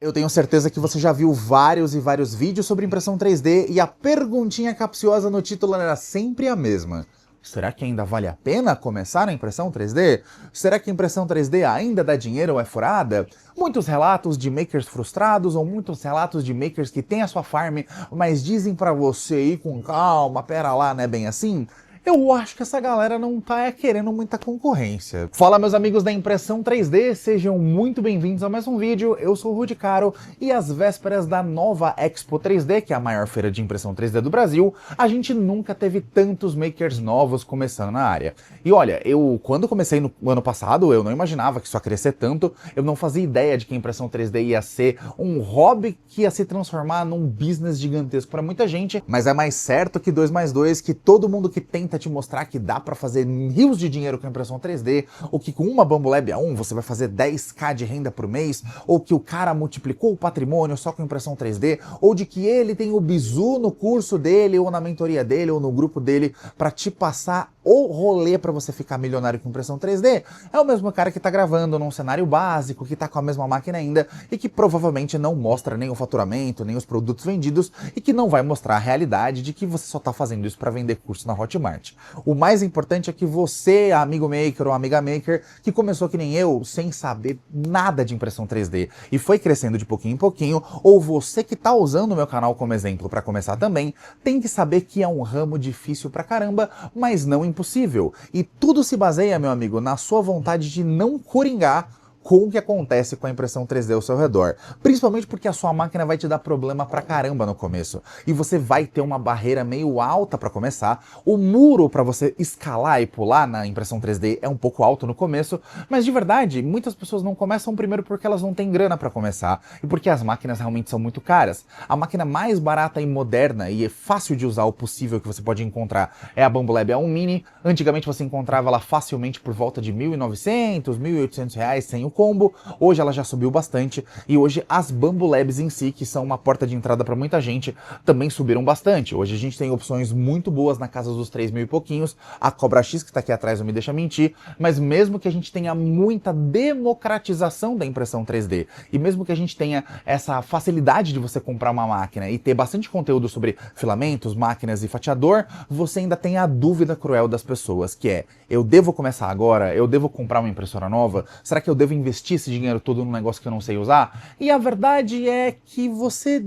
Eu tenho certeza que você já viu vários e vários vídeos sobre impressão 3D e a perguntinha capciosa no título era sempre a mesma. Será que ainda vale a pena começar a impressão 3D? Será que a impressão 3D ainda dá dinheiro ou é furada? Muitos relatos de makers frustrados ou muitos relatos de makers que têm a sua farm, mas dizem pra você ir com calma, pera lá, não é bem assim? Eu acho que essa galera não tá querendo muita concorrência. Fala, meus amigos da impressão 3D, sejam muito bem-vindos a mais um vídeo. Eu sou o Rudy Caro e às vésperas da nova Expo 3D, que é a maior feira de impressão 3D do Brasil, a gente nunca teve tantos makers novos começando na área. E olha, quando comecei no ano passado, eu não imaginava que isso ia crescer tanto, eu não fazia ideia de que a impressão 3D ia ser um hobby que ia se transformar num business gigantesco para muita gente, mas é mais certo que 2 mais 2, que todo mundo que tenta te mostrar que dá para fazer rios de dinheiro com a impressão 3D, ou que com uma Bambolab A1 você vai fazer 10k de renda por mês, ou que o cara multiplicou o patrimônio só com impressão 3D, ou de que ele tem o bizu no curso dele, ou na mentoria dele, ou no grupo dele, para te passar o rolê para você ficar milionário com impressão 3D, é o mesmo cara que tá gravando num cenário básico, que tá com a mesma máquina ainda, e que provavelmente não mostra nem o faturamento, nem os produtos vendidos, e que não vai mostrar a realidade de que você só tá fazendo isso para vender curso na Hotmart. O mais importante é que você, amigo maker ou amiga maker, que começou que nem eu, sem saber nada de impressão 3D e foi crescendo de pouquinho em pouquinho, ou você que tá usando o meu canal como exemplo para começar também, tem que saber que é um ramo difícil pra caramba, mas não impossível. E tudo se baseia, meu amigo, na sua vontade de não coringar com o que acontece com a impressão 3D ao seu redor. Principalmente porque a sua máquina vai te dar problema pra caramba no começo. E você vai ter uma barreira meio alta pra começar. O muro pra você escalar e pular na impressão 3D é um pouco alto no começo, mas de verdade, muitas pessoas não começam primeiro porque elas não têm grana pra começar e porque as máquinas realmente são muito caras. A máquina mais barata e moderna e é fácil de usar o possível que você pode encontrar é a Bambolab A1 Mini. Antigamente você encontrava ela facilmente por volta de R$ 1.900, R$ 1.800 sem o combo. Hoje ela já subiu bastante e hoje as Bambolabs em si, que são uma porta de entrada para muita gente, também subiram bastante. Hoje a gente tem opções muito boas na casa dos 3.000 e pouquinhos. A Cobra X que está aqui atrás não me deixa mentir, mas mesmo que a gente tenha muita democratização da impressão 3D e mesmo que a gente tenha essa facilidade de você comprar uma máquina e ter bastante conteúdo sobre filamentos, máquinas e fatiador, você ainda tem a dúvida cruel das pessoas, que é: eu devo começar agora? Eu devo comprar uma impressora nova? Será que eu devo investir esse dinheiro todo num negócio que eu não sei usar? E a verdade é que você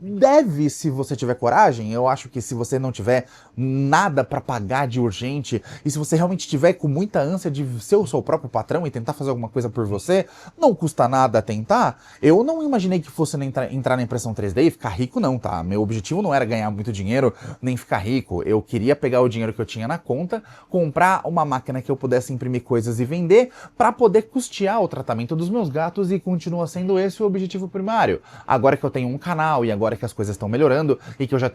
deve, se você tiver coragem. Eu acho que se você não tiver nada para pagar de urgente e se você realmente tiver com muita ânsia de ser o seu próprio patrão e tentar fazer alguma coisa por você, não custa nada tentar. Eu não imaginei que fosse entrar na impressão 3D e ficar rico não, tá? Meu objetivo não era ganhar muito dinheiro nem ficar rico. Eu queria pegar o dinheiro que eu tinha na conta, comprar uma máquina que eu pudesse imprimir coisas e vender para poder custear o tratamento dos meus gatos, e continua sendo esse o objetivo primário. Agora que eu tenho um canal e agora que as coisas estão melhorando e que eu já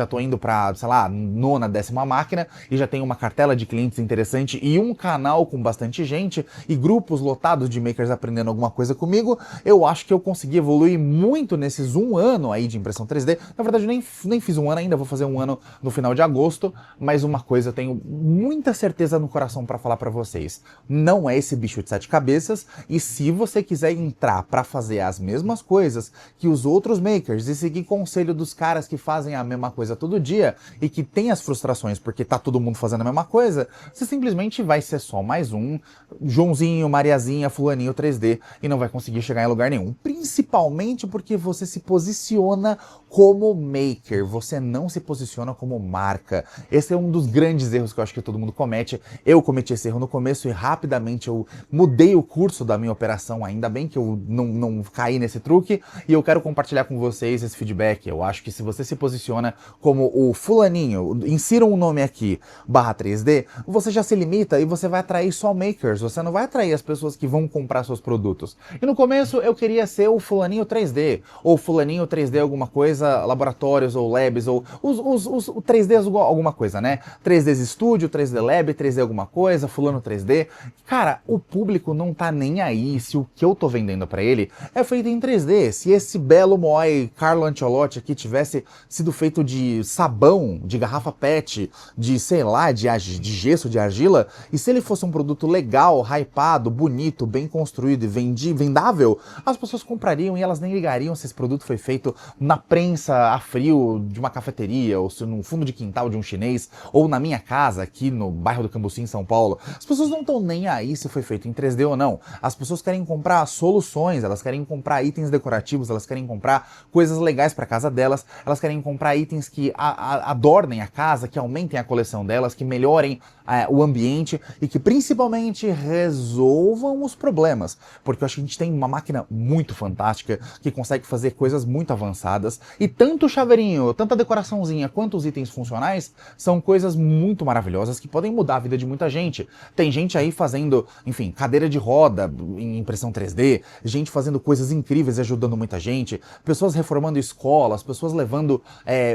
tô indo pra, sei lá, 9ª, 10ª máquina e já tenho uma cartela de clientes interessante e um canal com bastante gente e grupos lotados de makers aprendendo alguma coisa comigo, eu acho que eu consegui evoluir muito nesses 1 ano aí de impressão 3D. Na verdade, eu nem fiz 1 ano ainda, vou fazer 1 ano no final de agosto, mas uma coisa eu tenho muita certeza no coração pra falar pra vocês: não é esse bicho de 7 cabeças, e se você quiser entrar pra fazer as mesmas coisas que os outros makers e seguir conselho dos caras que fazem a mesma coisa todo dia e que tem as frustrações porque tá todo mundo fazendo a mesma coisa, você simplesmente vai ser só mais um Joãozinho, Mariazinha, fulaninho 3D e não vai conseguir chegar em lugar nenhum. Principalmente porque você se posiciona como maker, você não se posiciona como marca. Esse é um dos grandes erros que eu acho que todo mundo comete. Eu cometi esse erro no começo e rapidamente eu mudei o curso da minha operação, ainda bem que eu não caí nesse truque, e eu quero compartilhar com vocês esse feedback. Eu acho que se você se posiciona como o fulaninho, insira um nome aqui, /3D, você já se limita e você vai atrair só makers, você não vai atrair as pessoas que vão comprar seus produtos. E no começo eu queria ser o fulaninho 3D, ou fulaninho 3D alguma coisa, laboratórios ou labs, ou os 3Ds alguma coisa, né? 3Ds Studio, 3D Lab, 3D alguma coisa, fulano 3D. Cara, o público não tá nem aí se o que eu tô vendendo pra ele é feito em 3D, se esse belo Moai Carlo lancholote aqui tivesse sido feito de sabão, de garrafa PET, de, sei lá, de gesso, de argila, e se ele fosse um produto legal, hypado, bonito, bem construído e vendável, as pessoas comprariam e elas nem ligariam se esse produto foi feito na prensa a frio de uma cafeteria, ou se no fundo de quintal de um chinês, ou na minha casa, aqui no bairro do Cambuci, em São Paulo. As pessoas não estão nem aí se foi feito em 3D ou não. As pessoas querem comprar soluções, elas querem comprar itens decorativos, elas querem comprar coisas legais para casa delas, elas querem comprar itens que adornem a casa, que aumentem a coleção delas, que melhorem o ambiente e que principalmente resolvam os problemas. Porque eu acho que a gente tem uma máquina muito fantástica que consegue fazer coisas muito avançadas e tanto o chaveirinho, tanta decoraçãozinha quanto os itens funcionais são coisas muito maravilhosas que podem mudar a vida de muita gente. Tem gente aí fazendo, enfim, cadeira de roda em impressão 3D, gente fazendo coisas incríveis e ajudando muita gente, pessoas reformando escolas, pessoas levando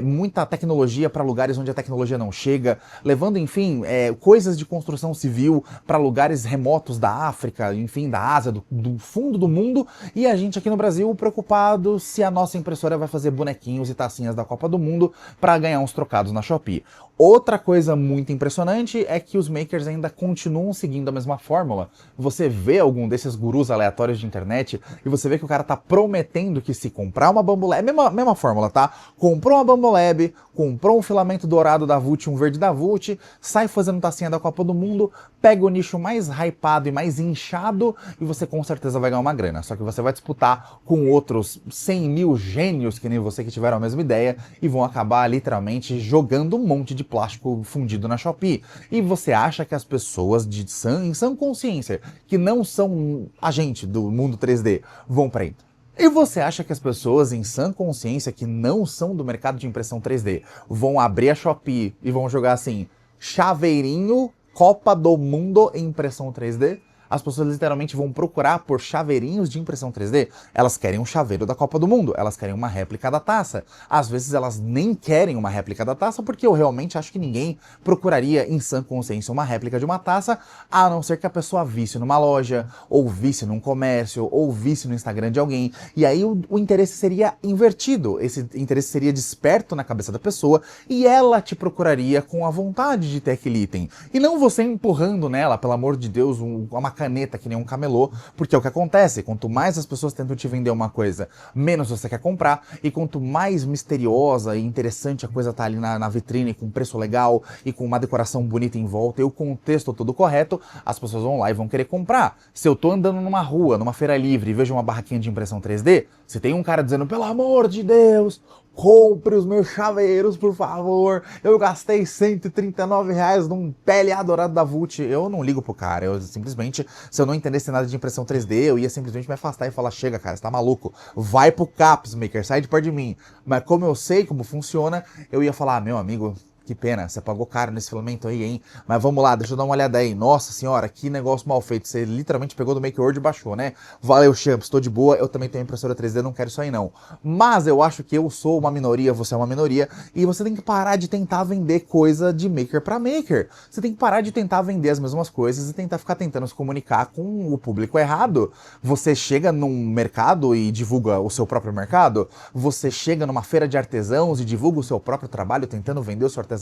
muita tecnologia para lugares onde a tecnologia não chega, levando, enfim, coisas de construção civil para lugares remotos da África, enfim, da Ásia, do fundo do mundo, e a gente aqui no Brasil preocupado se a nossa impressora vai fazer bonequinhos e tacinhas da Copa do Mundo para ganhar uns trocados na Shopee. Outra coisa muito impressionante é que os makers ainda continuam seguindo a mesma fórmula. Você vê algum desses gurus aleatórios de internet e você vê que o cara tá prometendo que se comprar uma Bambolab, mesma fórmula, tá? Comprou uma Bambolab, comprou um filamento dourado da Vult, um verde da Vult, sai fazendo tacinha da Copa do Mundo, pega o nicho mais hypado e mais inchado e você com certeza vai ganhar uma grana. Só que você vai disputar com outros 100 mil gênios que nem você que tiveram a mesma ideia e vão acabar literalmente jogando um monte de plástico fundido na Shopee. E você acha que as pessoas em sã consciência, que não são agente do mundo 3D, vão para aí? E você acha que as pessoas em sã consciência, que não são do mercado de impressão 3D, vão abrir a Shopee e vão jogar assim, chaveirinho, Copa do Mundo em impressão 3D? As pessoas literalmente vão procurar por chaveirinhos de impressão 3D. Elas querem um chaveiro da Copa do Mundo, elas querem uma réplica da taça. Às vezes elas nem querem uma réplica da taça, porque eu realmente acho que ninguém procuraria em sã consciência uma réplica de uma taça, a não ser que a pessoa visse numa loja, ou visse num comércio, ou visse no Instagram de alguém. E aí o interesse seria invertido, esse interesse seria desperto na cabeça da pessoa, e ela te procuraria com a vontade de ter aquele item. E não você empurrando nela, pelo amor de Deus, uma caneta que nem um camelô, porque é o que acontece, quanto mais as pessoas tentam te vender uma coisa, menos você quer comprar, e quanto mais misteriosa e interessante a coisa tá ali na vitrine, com preço legal, e com uma decoração bonita em volta, e o contexto todo correto, as pessoas vão lá e vão querer comprar. Se eu tô andando numa rua, numa feira livre, e vejo uma barraquinha de impressão 3D, se tem um cara dizendo, pelo amor de Deus, compre os meus chaveiros, por favor. Eu gastei R$139 num PLA dourado da Vult. Eu não ligo pro cara. Eu simplesmente, se eu não entendesse nada de impressão 3D, eu ia simplesmente me afastar e falar, chega, cara, você tá maluco. Vai pro Caps, Maker, sai de perto de mim. Mas como eu sei como funciona, eu ia falar, meu amigo, que pena, você pagou caro nesse filamento aí, hein? Mas vamos lá, deixa eu dar uma olhada aí. Nossa senhora, que negócio mal feito. Você literalmente pegou do Make Word e baixou, né? Valeu, Champs, tô de boa. Eu também tenho impressora 3D, não quero isso aí não. Mas eu acho que eu sou uma minoria, você é uma minoria, e você tem que parar de tentar vender coisa de maker pra maker. Você tem que parar de tentar vender as mesmas coisas e tentar ficar tentando se comunicar com o público errado. Você chega num mercado e divulga o seu próprio mercado? Você chega numa feira de artesãos e divulga o seu próprio trabalho tentando vender o seu artesanato?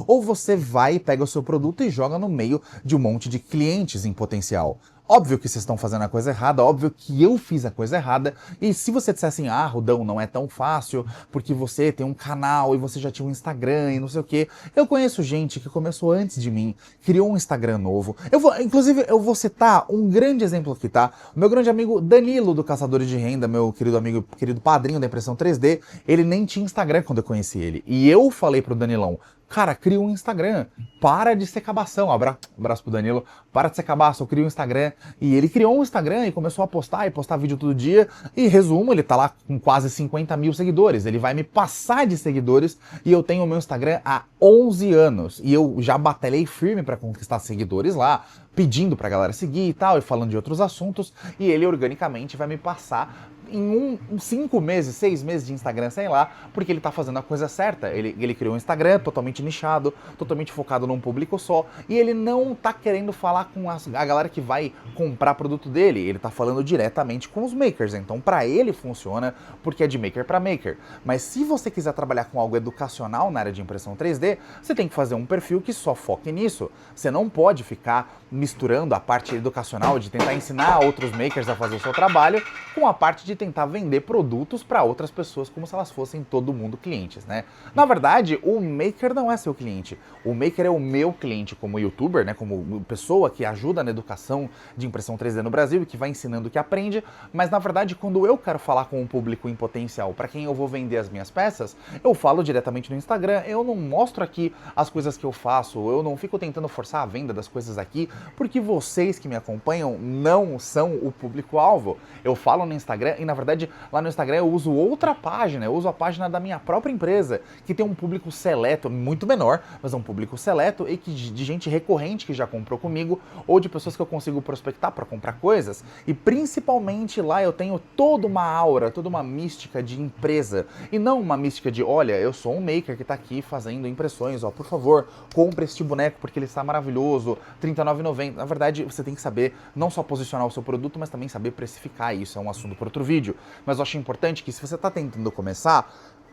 Ou você vai e pega o seu produto e joga no meio de um monte de clientes em potencial? Óbvio que vocês estão fazendo a coisa errada, óbvio que eu fiz a coisa errada, e se você disser assim, ah, Rudão, não é tão fácil, porque você tem um canal e você já tinha um Instagram e não sei o quê. Eu conheço gente que começou antes de mim, criou um Instagram novo. Inclusive, eu vou citar um grande exemplo aqui, tá? O meu grande amigo Danilo, do Caçadores de Renda, meu querido amigo, querido padrinho da impressão 3D, ele nem tinha Instagram quando eu conheci ele. E eu falei pro Danilão, cara, cria um Instagram, para de ser cabação, abraço pro Danilo, para de ser cabaço, eu crio um Instagram, e ele criou um Instagram e começou a postar vídeo todo dia, e resumo, ele tá lá com quase 50 mil seguidores, ele vai me passar de seguidores, e eu tenho o meu Instagram há 11 anos, e eu já batalhei firme para conquistar seguidores lá, pedindo pra galera seguir e tal, e falando de outros assuntos, e ele organicamente vai me passar em 5 meses, 6 meses de Instagram, sei lá, porque ele tá fazendo a coisa certa. Ele criou um Instagram totalmente nichado, totalmente focado num público só, e ele não tá querendo falar com a galera que vai comprar produto dele, ele tá falando diretamente com os makers. Então pra ele funciona, porque é de maker para maker. Mas se você quiser trabalhar com algo educacional na área de impressão 3D, você tem que fazer um perfil que só foque nisso. Você não pode ficar misturando a parte educacional de tentar ensinar outros makers a fazer o seu trabalho com a parte de tentar vender produtos para outras pessoas como se elas fossem todo mundo clientes, né? Na verdade, o maker não é seu cliente. O maker é o meu cliente como youtuber, né? Como pessoa que ajuda na educação de impressão 3D no Brasil e que vai ensinando o que aprende, mas na verdade, quando eu quero falar com um público em potencial para quem eu vou vender as minhas peças, eu falo diretamente no Instagram, eu não mostro aqui as coisas que eu faço, eu não fico tentando forçar a venda das coisas aqui, porque vocês que me acompanham não são o público-alvo. Eu falo no Instagram e, na verdade, lá no Instagram eu uso outra página, eu uso a página da minha própria empresa, que tem um público seleto, muito menor, mas é um público seleto e que de gente recorrente que já comprou comigo, ou de pessoas que eu consigo prospectar para comprar coisas, e principalmente lá eu tenho toda uma aura, toda uma mística de empresa, e não uma mística de, olha, eu sou um maker que está aqui fazendo impressões, ó, por favor, compre este boneco porque ele está maravilhoso, R$ 39,90. Na verdade, você tem que saber não só posicionar o seu produto, mas também saber precificar. Isso é um assunto para outro vídeo. Mas eu acho importante que se você está tentando começar,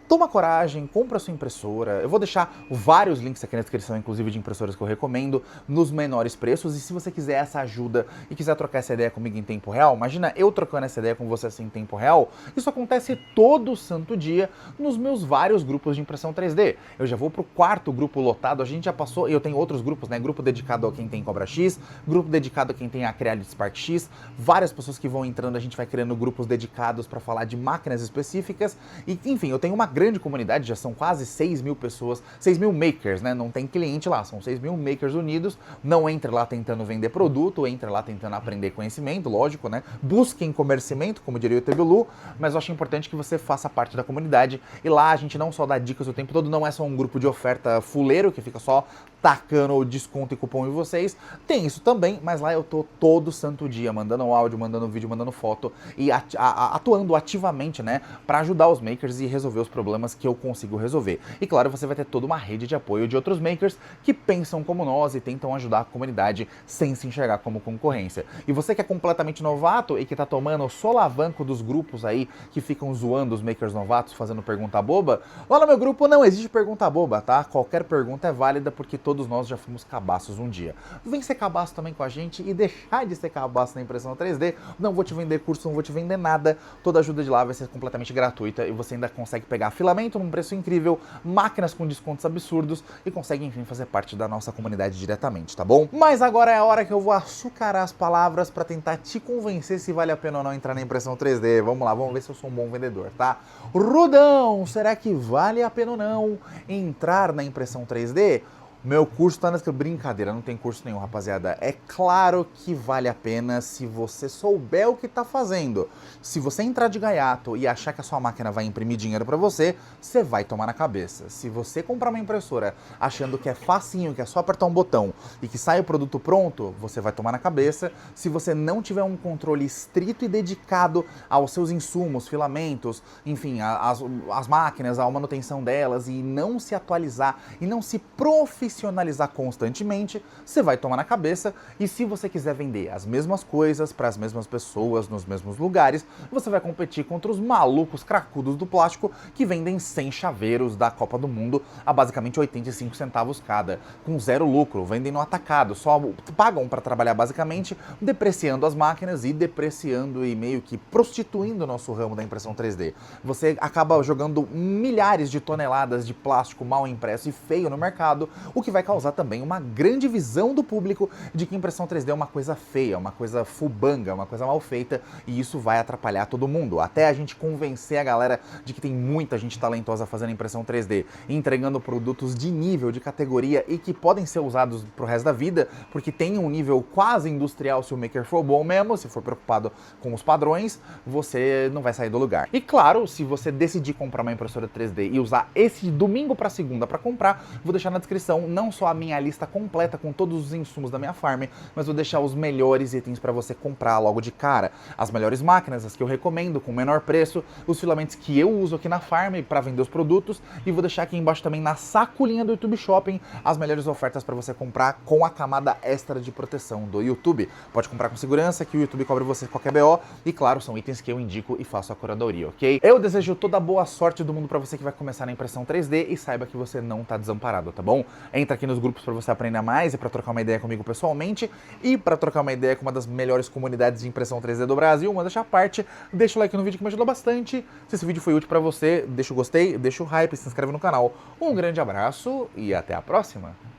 toma coragem, compra a sua impressora. Eu vou deixar vários links aqui na descrição, inclusive de impressoras que eu recomendo, nos menores preços. E se você quiser essa ajuda e quiser trocar essa ideia comigo em tempo real, imagina eu trocando essa ideia com você assim em tempo real. Isso acontece todo santo dia nos meus vários grupos de impressão 3D. Eu já vou pro 4º grupo lotado, a gente já passou, e eu tenho outros grupos, né? Grupo dedicado a quem tem Cobra X, grupo dedicado a quem tem a Creality Spark X, várias pessoas que vão entrando, a gente vai criando grupos dedicados para falar de máquinas específicas. E, enfim, eu tenho uma grande comunidade, já são quase 6 mil pessoas, 6 mil makers, né? Não tem cliente lá, são 6 mil makers unidos. Não entre lá tentando vender produto, entre lá tentando aprender conhecimento, lógico, né? Busquem comercimento, como diria o Tebelu, mas eu acho importante que você faça parte da comunidade. E lá a gente não só dá dicas o tempo todo, não é só um grupo de oferta fuleiro que fica só tacando desconto e cupom em vocês. Tem isso também, mas lá eu tô todo santo dia mandando áudio, mandando vídeo, mandando foto e atuando ativamente, né, para ajudar os makers e resolver os problemas que eu consigo resolver. E claro, você vai ter toda uma rede de apoio de outros makers que pensam como nós e tentam ajudar a comunidade sem se enxergar como concorrência. E você que é completamente novato e que tá tomando o solavanco dos grupos aí que ficam zoando os makers novatos, fazendo pergunta boba, lá no meu grupo não existe pergunta boba, tá? Qualquer pergunta é válida porque todos nós já fomos cabaços um dia. Vem ser cabaço também com a gente e deixar de ser cabaço na impressão 3D. Não vou te vender curso, não vou te vender nada. Toda ajuda de lá vai ser completamente gratuita e você ainda consegue pegar filamento num preço incrível, máquinas com descontos absurdos e consegue, enfim, fazer parte da nossa comunidade diretamente, tá bom? Mas agora é a hora que eu vou açucarar as palavras para tentar te convencer se vale a pena ou não entrar na impressão 3D. Vamos lá, vamos ver se eu sou um bom vendedor, tá? Rudão, será que vale a pena ou não entrar na impressão 3D? Meu curso tá nessa brincadeira, não tem curso nenhum, rapaziada. É claro que vale a pena se você souber o que tá fazendo. Se você entrar de gaiato e achar que a sua máquina vai imprimir dinheiro pra você, você vai tomar na cabeça. Se você comprar uma impressora achando que é facinho, que é só apertar um botão e que sai o produto pronto, você vai tomar na cabeça. Se você não tiver um controle estrito e dedicado aos seus insumos, filamentos, enfim, as máquinas, a manutenção delas e não se atualizar e não se profissionalizar constantemente, você vai tomar na cabeça. E se você quiser vender as mesmas coisas para as mesmas pessoas nos mesmos lugares, você vai competir contra os malucos cracudos do plástico que vendem 100 chaveiros da Copa do Mundo a basicamente 85 centavos cada, com zero lucro, vendem no atacado, só pagam para trabalhar basicamente, depreciando as máquinas e depreciando e meio que prostituindo o nosso ramo da impressão 3D. Você acaba jogando milhares de toneladas de plástico mal impresso e feio no mercado, o que vai causar também uma grande visão do público de que impressão 3D é uma coisa feia, uma coisa fubanga, uma coisa mal feita, e isso vai atrapalhar todo mundo. Até a gente convencer a galera de que tem muita gente talentosa fazendo impressão 3D e entregando produtos de nível, de categoria e que podem ser usados pro resto da vida, porque tem um nível quase industrial se o maker for bom mesmo, se for preocupado com os padrões, você não vai sair do lugar. E claro, se você decidir comprar uma impressora 3D e usar esse domingo para segunda para comprar, vou deixar na descrição não só a minha lista completa com todos os insumos da minha farm, mas vou deixar os melhores itens para você comprar logo de cara. As melhores máquinas, as que eu recomendo, com menor preço, os filamentos que eu uso aqui na farm para vender os produtos, e vou deixar aqui embaixo também na sacolinha do YouTube Shopping as melhores ofertas para você comprar com a camada extra de proteção do YouTube. Pode comprar com segurança, que o YouTube cobre você qualquer BO, e claro, são itens que eu indico e faço a curadoria, ok? Eu desejo toda a boa sorte do mundo para você que vai começar na impressão 3D e saiba que você não tá desamparado, tá bom? Entra aqui nos grupos para você aprender mais e para trocar uma ideia comigo pessoalmente e para trocar uma ideia com uma das melhores comunidades de impressão 3D do Brasil, manda a parte, deixa o like no vídeo que me ajuda bastante. Se esse vídeo foi útil para você, deixa o gostei, deixa o hype, se inscreve no canal. Um grande abraço e até a próxima!